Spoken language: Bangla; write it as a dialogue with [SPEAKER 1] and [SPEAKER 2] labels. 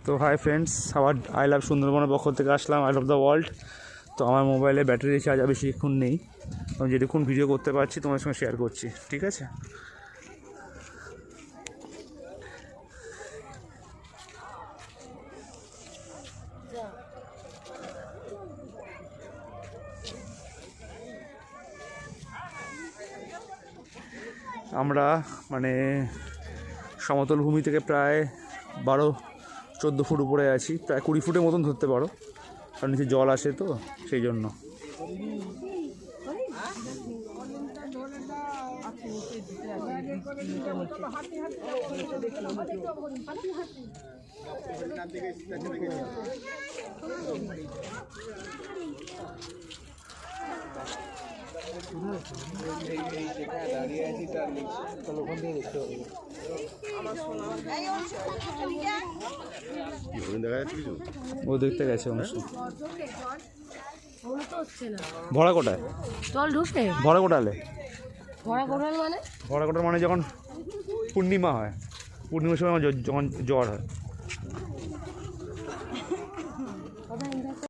[SPEAKER 1] তো হাই ফ্রেন্ডস, আবার আই লাভ সুন্দরবনের পক্ষ থেকে আসলাম, আই লাভ দ্য ওয়ার্ল্ড। তো আমার মোবাইলে ব্যাটারি রিচার্জ আর বেশিক্ষণ নেই, আমি যেটুকুন ভিডিও করতে পারছি তোমার সঙ্গে শেয়ার করছি, ঠিক আছে? আমরা মানে সমতল ভূমি থেকে প্রায় 12-14 ফুট উপরে আছি, প্রায় 20 ফুটের মতন ধরতে পারো, কারণ নিচে জল আসে তো সেই জন্য। ও দেখতে গেছে অংশ। ভরা কোটায়
[SPEAKER 2] জল ঢুকে
[SPEAKER 1] ভরা কোটালে
[SPEAKER 2] ভরা কোটাল
[SPEAKER 1] মানে যখন পূর্ণিমা হয়, পূর্ণিমার সময় যখন জ্বর হয়।